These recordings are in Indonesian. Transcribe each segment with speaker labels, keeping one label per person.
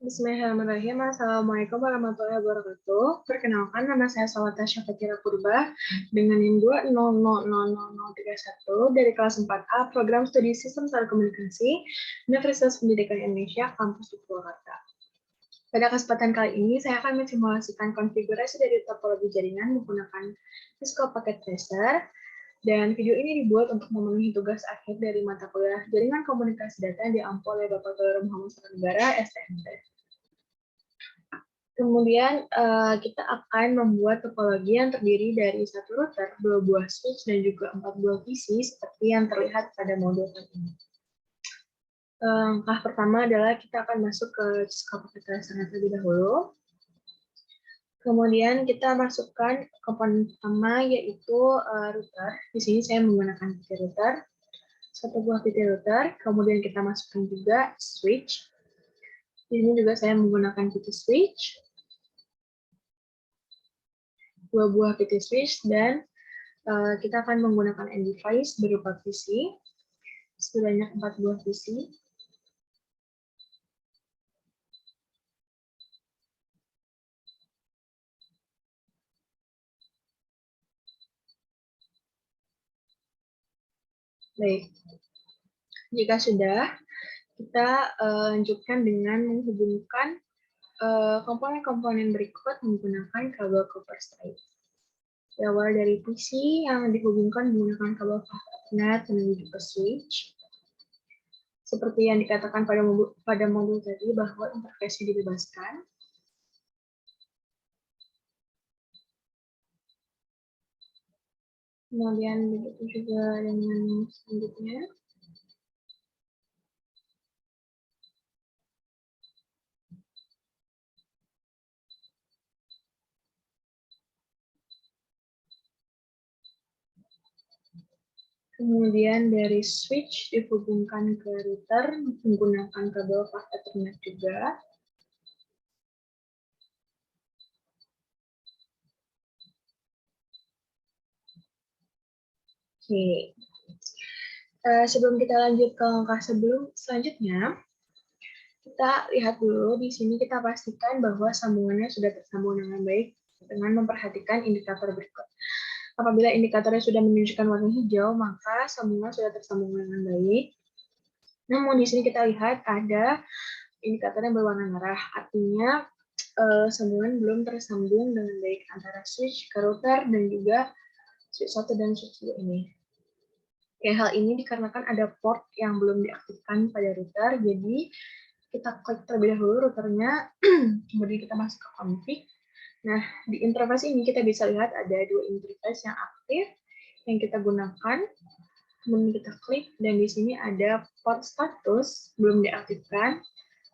Speaker 1: Bismillahirrahmanirrahim. Assalamualaikum warahmatullahi wabarakatuh. Perkenalkan, nama saya Salata Syafatira Purba dengan NIM 2000031 dari kelas 4A Program Studi Sistem Telekomunikasi Universitas Pendidikan Indonesia Kampus di Purwakarta. Pada kesempatan kali ini, saya akan mensimulasikan konfigurasi dari topologi jaringan menggunakan Cisco Packet Tracer. Dan video ini dibuat untuk memenuhi tugas akhir dari mata kuliah Jaringan Komunikasi Data yang diampu oleh Bapak Dr. Muhammad Negara, STMT. Kemudian kita akan membuat topologi yang terdiri dari satu router, 2 buah switch, dan juga 4 buah PC seperti yang terlihat pada modul ini. Langkah pertama adalah kita akan masuk ke Cisco Packet Tracer terlebih dahulu. Kemudian kita masukkan komponen pertama yaitu router. Di sini saya menggunakan PT router, satu buah PT router. Kemudian kita masukkan juga switch. Di sini juga saya menggunakan PT switch, 2 buah PT switch, dan kita akan menggunakan end device berupa PC sebanyak 4 buah PC. Baik, jika sudah, kita lanjutkan dengan menghubungkan komponen-komponen berikut menggunakan kabel copper strip. Berawal dari PC yang dihubungkan menggunakan kabel Ethernet menuju ke switch. Seperti yang dikatakan pada modul tadi bahwa interface dibebaskan. Kemudian begitu juga dengan selanjutnya. Kemudian dari switch dihubungkan ke router menggunakan kabel Ethernet juga. Oke. Sebelum kita lanjut ke langkah selanjutnya, kita lihat dulu di sini kita pastikan bahwa sambungannya sudah tersambung dengan baik dengan memperhatikan indikator berikut. Apabila indikatornya sudah menunjukkan warna hijau, maka sambungan sudah tersambung dengan baik. Namun di sini kita lihat ada indikator yang berwarna merah, artinya sambungan belum tersambung dengan baik antara switch ke router dan juga switch 1 dan switch 2 ini. Ya, hal ini dikarenakan ada port yang belum diaktifkan pada router, jadi kita klik terlebih dahulu routernya, kemudian kita masuk ke config. Nah, di interface ini kita bisa lihat ada 2 interface yang aktif yang kita gunakan. Kemudian kita klik, dan di sini ada port status belum diaktifkan.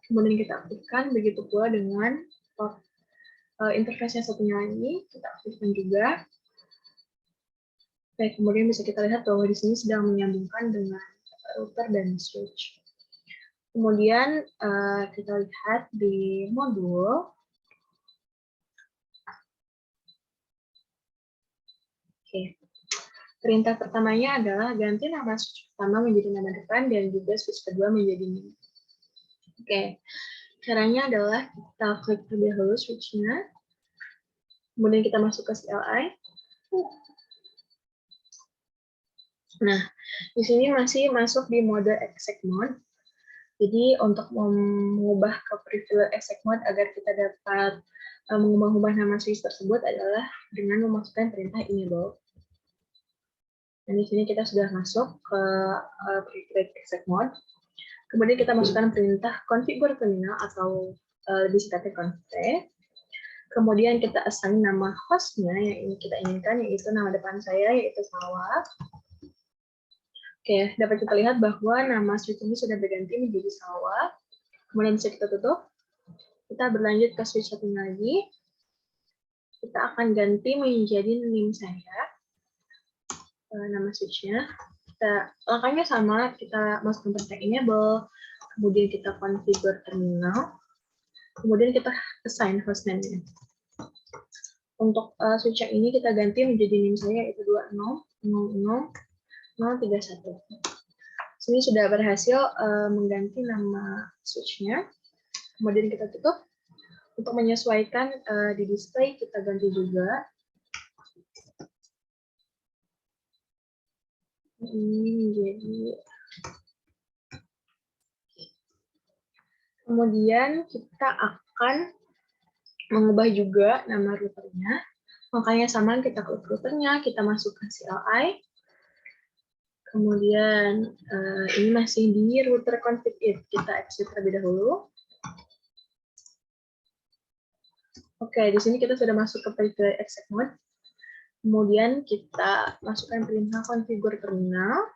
Speaker 1: Kemudian kita aktifkan, begitu pula dengan port interface yang satunya lagi, kita aktifkan juga. Baik, kemudian bisa kita lihat bahwa di sini sedang menyambungkan dengan router dan switch. Kemudian kita lihat di modul. Oke. Perintah pertamanya adalah ganti nama switch pertama menjadi nama depan dan juga switch kedua menjadi mini. Oke. Caranya adalah kita klik terlebih dahulu switch-nya. Kemudian kita masuk ke CLI. Nah, di sini masih masuk di mode exec mode. Jadi untuk mengubah ke prefill exec mode agar kita dapat mengubah nama switch tersebut adalah dengan memasukkan perintah enable. Dan di sini kita sudah masuk ke prefill exec mode. Kemudian kita masukkan perintah configure terminal atau lebih singkatnya config. Kemudian kita assign nama hostnya yang kita inginkan, yaitu nama depan saya, yaitu Sawah. Oke, dapat kita lihat bahwa nama switch ini sudah berganti menjadi Sawah. Kemudian bisa kita tutup. Kita berlanjut ke switch satunya lagi. Kita akan ganti menjadi name saya. Nama switch-nya. Langkahnya sama, kita masukkan perintah enable, kemudian kita configure terminal, kemudian kita assign hostname-nya. Untuk switch yang ini kita ganti menjadi name saya, yaitu 2000031. Sini sudah berhasil mengganti nama switch-nya. Kemudian kita tutup. Untuk menyesuaikan di display, kita ganti juga. Ini menjadi. Kemudian kita akan mengubah juga nama routernya. Makanya sama, kita klik routernya, kita masukkan CLI. Kemudian ini masih di router config if. Kita exit terlebih dahulu. Oke, di sini kita sudah masuk ke page exec mode. Kemudian kita masukkan perintah configure terminal.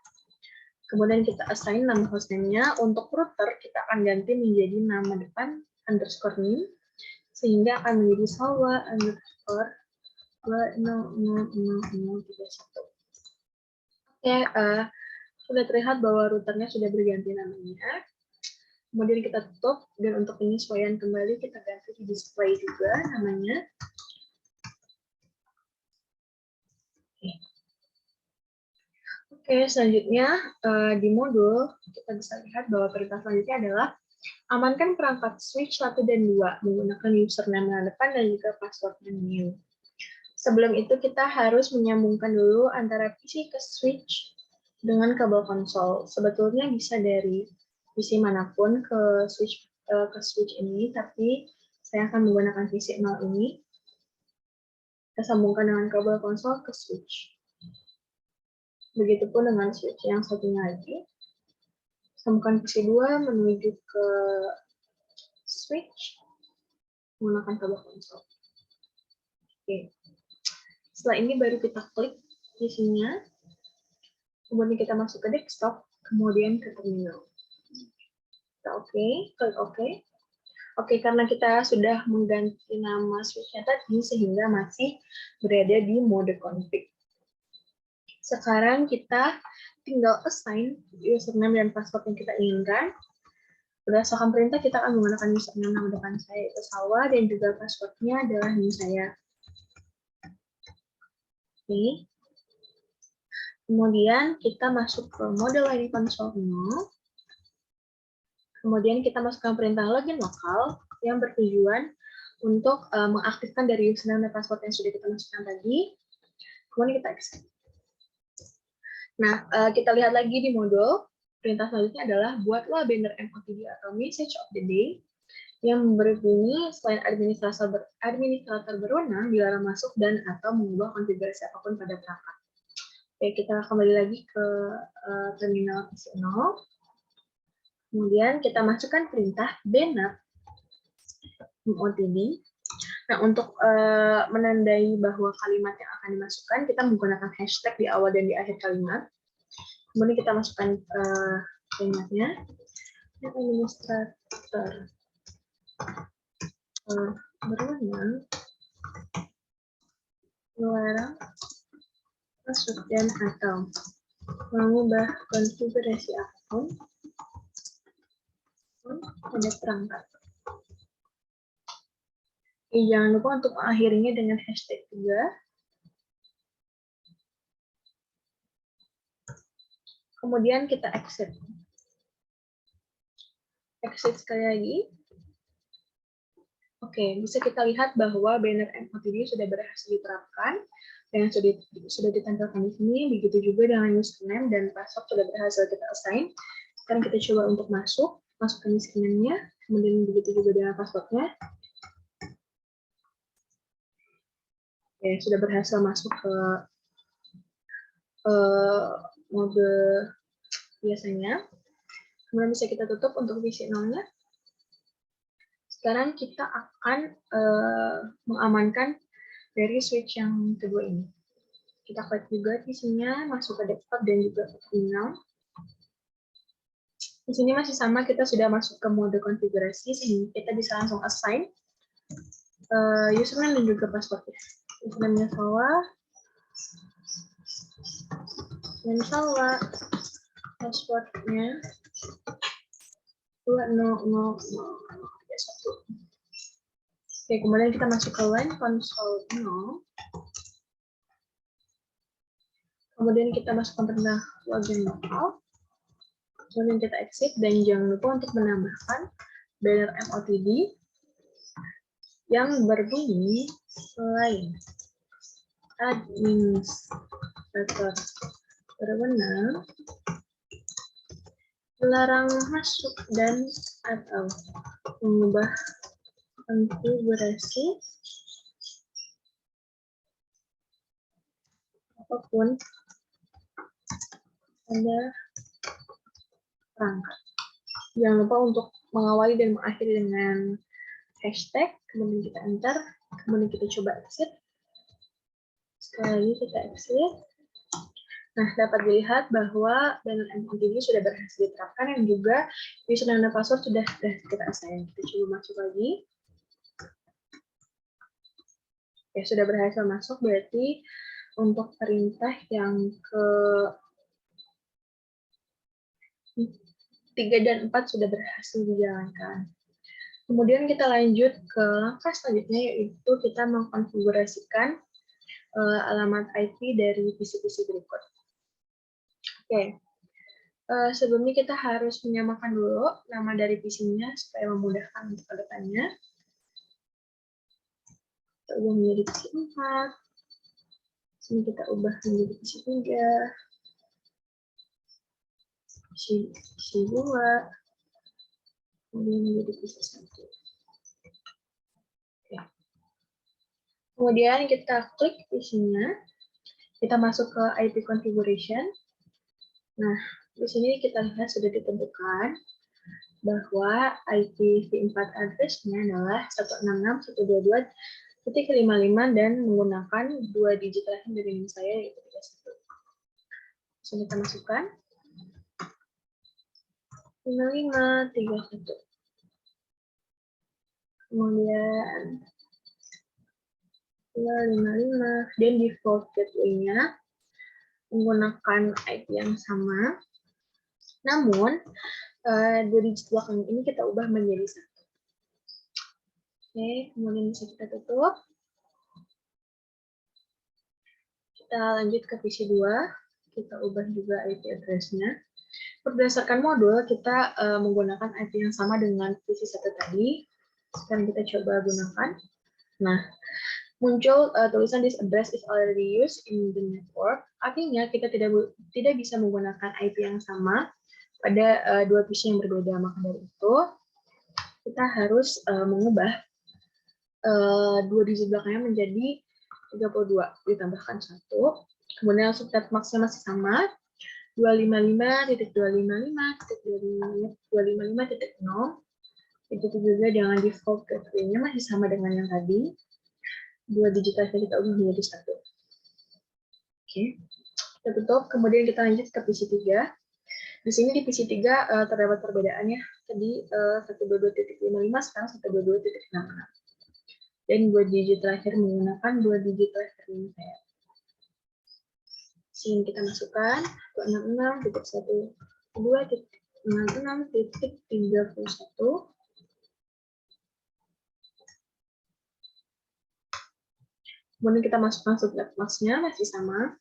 Speaker 1: Kemudian kita assign nama hostname-nya. Untuk router, kita akan ganti menjadi nama depan underscore name, sehingga akan menjadi salwa underscore 2000031. Oke, sudah terlihat bahwa routernya sudah berganti namanya. Kemudian kita tutup, dan untuk penyesuaian kembali kita ganti di display juga namanya. Oke, selanjutnya di modul kita bisa lihat bahwa perintah selanjutnya adalah amankan perangkat switch 1 dan 2 menggunakan username yang depan dan juga password new. Sebelum itu kita harus menyambungkan dulu antara PC ke switch dengan kabel konsol. Sebetulnya bisa dari PC manapun ke switch ini, tapi saya akan menggunakan PC 0 ini. Kita sambungkan dengan kabel konsol ke switch. Begitupun dengan switch yang satunya lagi. Sambungkan PC 2 menuju ke switch menggunakan kabel konsol. Oke. Setelah ini baru kita klik PC-nya. Kemudian kita masuk ke desktop, kemudian ke terminal. Oke, klik OK. Oke, karena kita sudah mengganti nama switch-nya tadi, sehingga masih berada di mode config. Sekarang kita tinggal assign username dan password yang kita inginkan. Berdasarkan perintah, kita akan menggunakan username nama depan saya, itu Salwa, dan juga passwordnya adalah ini saya. Oke. Kemudian kita masuk ke mode line console 0. Kemudian kita masukkan perintah login lokal yang bertujuan untuk mengaktifkan dari username dan password yang sudah kita masukkan tadi. Kemudian kita exit. Nah, kita lihat lagi di modul. Perintah selanjutnya adalah buatlah banner MOTD atau Message of the Day yang berbunyi selain administrator berwenang dilarang masuk dan atau mengubah konfigurasi apapun pada perangkat. Oke, kita kembali lagi ke terminal PC0. Kemudian kita masukkan perintah banner MOTD. Nah, untuk menandai bahwa kalimat yang akan dimasukkan, kita menggunakan hashtag di awal dan di akhir kalimat. Kemudian kita masukkan kalimatnya. Administrator berwenang melarang masuk dan atau mengubah konfigurasi akun pada perangkat. Jangan lupa untuk mengakhirinya dengan hashtag juga. Kemudian kita exit. Exit sekali lagi. Oke, bisa kita lihat bahwa banner MOTD sudah berhasil diterapkan dan sudah ditempelkan di sini. Begitu juga dengan username dan password sudah berhasil kita assign. Sekarang kita coba untuk masukkan username-nya, kemudian begitu juga dengan password-nya. Oke, sudah berhasil masuk ke mode biasanya. Kemudian bisa kita tutup untuk PC 0-nya. Sekarang kita akan mengamankan dari switch yang kedua ini. Kita klik juga PC-nya, masuk ke desktop dan juga ke terminal. Di sini masih sama, kita sudah masuk ke mode konfigurasi, sehingga kita bisa langsung assign username dan juga password-nya. Username-nya Salwa, password-nya 2000031. Oke, kemudian kita masuk ke line console 0. Kemudian kita masukkan perintah login lokal. Kemudian kita exit dan jangan lupa untuk menambahkan banner MOTD yang berbunyi selain administrator berwenang melarang masuk dan atau mengubah konfigurasi apapun pada perangkat. Jangan lupa untuk mengawali dan mengakhiri dengan hashtag, kemudian kita enter, kemudian kita coba exit. Sekali lagi kita exit. Nah, dapat dilihat bahwa banner MOTD sudah berhasil diterapkan dan juga username dan password sudah kita assign. Kita coba masuk lagi. Ya, sudah berhasil masuk, berarti untuk perintah yang ke 3 dan 4 sudah berhasil dijalankan. Kemudian kita lanjut ke langkah selanjutnya, yaitu kita mengkonfigurasikan alamat IP dari PC-PC berikut. Oke, sebelumnya kita harus menyamakan dulu nama dari PC-nya supaya memudahkan untuk kedepannya. Kita ubah menjadi PC 4. Sini kita ubah menjadi PC 3. PC 2. Kemudian menjadi PC 1. Oke. Kemudian kita klik PC-nya. Kita masuk ke IP configuration. Nah, di sini kita lihat sudah ditentukan bahwa IP v4 address-nya adalah 166.122.55 dan menggunakan 2 digit terakhir dari NIM saya, yaitu 31. Langsung kita masukkan 5531. Kemudian 255 dan default gateway-nya menggunakan IP yang sama, namun 2 digit belakang ini kita ubah menjadi 1. Oke, kemudian bisa kita tutup. Kita lanjut ke PC 2, kita ubah juga IP address-nya. Berdasarkan modul, kita menggunakan IP yang sama dengan PC 1 tadi. Sekarang kita coba gunakan. Nah, muncul tulisan this address is already used in the network. Artinya kita tidak bisa menggunakan IP yang sama pada 2 PC yang berbeda. Maka dari itu kita harus mengubah 2 digit belakangnya menjadi 32 ditambahkan 1. Kemudian subnet max-nya masih sama 255.255.255.0. Itu juga dengan default gateway-nya masih sama dengan yang tadi. 2 digit terakhir kita ubah menjadi 1. Oke, kita tutup. Kemudian kita lanjut ke PC 3. Di sini di PC 3 terdapat perbedaannya. Tadi 122.55, sekarang 122.66. Dan 2 digit terakhir menggunakan 2 digit terakhir ini saya. Sini kita masukkan 266.122.66.31. Kemudian kita masukkan subnet max-nya masih sama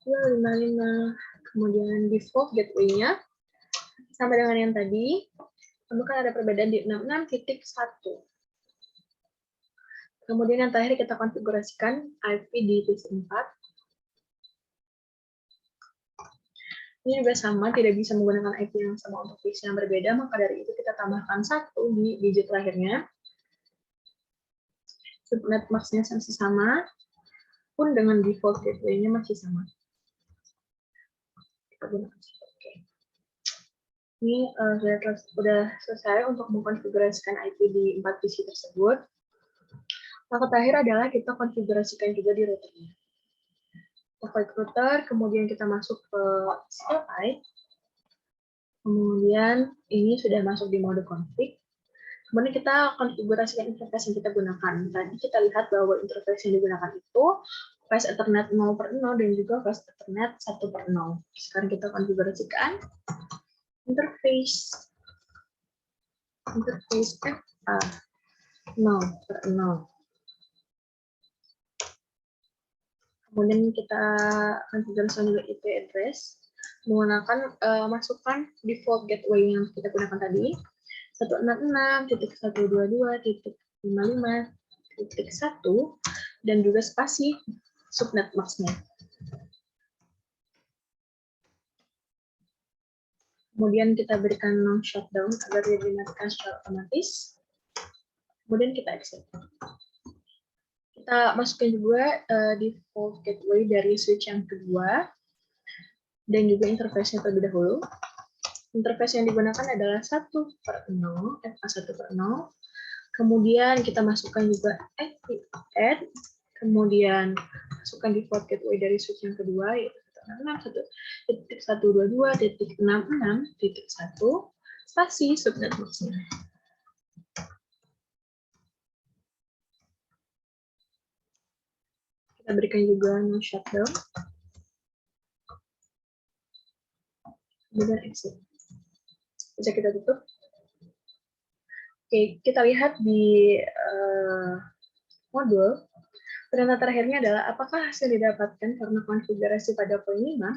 Speaker 1: 255. Kemudian default gateway-nya sama dengan yang tadi, namun kan ada perbedaan di 66.1. Kemudian yang terakhir kita konfigurasikan IP di PC 4. Ini juga sama, tidak bisa menggunakan IP yang sama untuk PC yang berbeda, maka dari itu kita tambahkan 1 di digit terakhirnya. Subnet max-nya masih sama, pun dengan default gateway-nya masih sama. Kita gunakan. Oke. Ini sudah selesai untuk mengkonfigurasikan IP di 4 PC tersebut. Langkah terakhir adalah kita konfigurasikan juga di routernya. Kita klik router, kemudian kita masuk ke CLI. Kemudian ini sudah masuk di mode config. Kemudian kita konfigurasikan interface yang kita gunakan. Tadi kita lihat bahwa interface yang digunakan itu fast Ethernet 0/0 dan juga fast Ethernet 1/0. Sekarang kita konfigurasikan interface FA 0/0. Kemudian kita konfigurasikan juga IP address menggunakan masukkan default gateway yang kita gunakan tadi 166.122.55.1 dan juga spasi subnet max-nya. Kemudian kita berikan non shutdown agar dia dimatikan secara otomatis. Kemudian kita exit. Kita masukkan juga default gateway dari switch yang kedua dan juga interface-nya terlebih dahulu. Interface yang digunakan adalah 1/0, FA1/0. Kemudian kita masukkan juga add, kemudian masukkan default gateway dari switch yang kedua, yaitu 166.122.66.1 spasi subnet max-nya. Kita berikan juga no shutdown. Kemudian exit. Bisa kita tutup. Oke, kita lihat di modul. Perintah terakhirnya adalah apakah hasil didapatkan karena konfigurasi pada poin 5,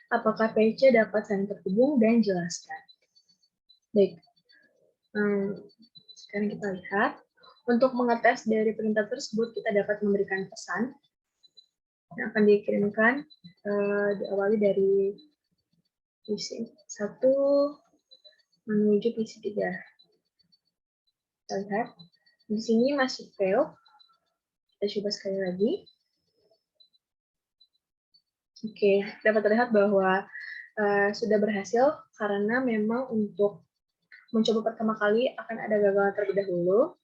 Speaker 1: apakah PC dapat saling terhubung dan jelaskan. Baik, sekarang kita lihat. Untuk mengetes dari perintah tersebut, kita dapat memberikan pesan yang akan dikirimkan diawali dari PC 1 menuju PC 3. Kita lihat, di sini masih fail. Kita coba sekali lagi. Oke, dapat terlihat bahwa sudah berhasil karena memang untuk mencoba pertama kali akan ada gagal terlebih dahulu.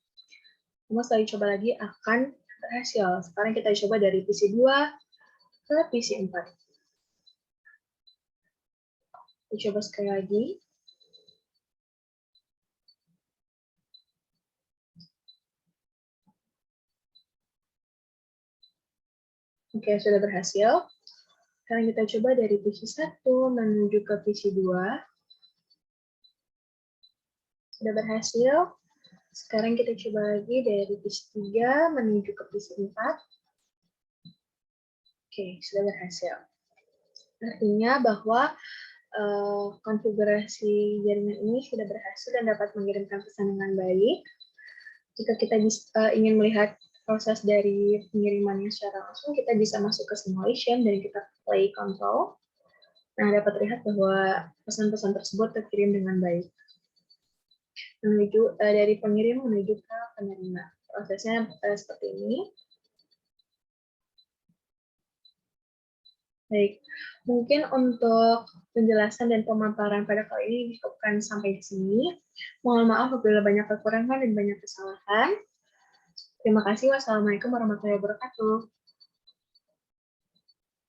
Speaker 1: Namun setelah dicoba lagi akan berhasil. Sekarang kita coba dari PC 2 ke PC 4. Kita coba sekali lagi. Oke, sudah berhasil. Sekarang kita coba dari PC 1 menuju ke PC 2. Sudah berhasil. Sekarang kita coba lagi dari PC 3 menuju ke PC 4. Oke, sudah berhasil. Artinya bahwa konfigurasi jaringan ini sudah berhasil dan dapat mengirimkan pesan dengan baik. Jika kita ingin melihat proses dari pengirimannya secara langsung, kita bisa masuk ke simulation dan kita play control. Nah, dapat terlihat bahwa pesan-pesan tersebut terkirim dengan baik. Menuju dari pengirim menuju ke penerima. Prosesnya seperti ini. Baik, mungkin untuk penjelasan dan pemaparan pada kali ini dicukupkan sampai di sini. Mohon maaf apabila banyak kekurangan dan banyak kesalahan. Terima kasih. Wassalamualaikum warahmatullahi wabarakatuh.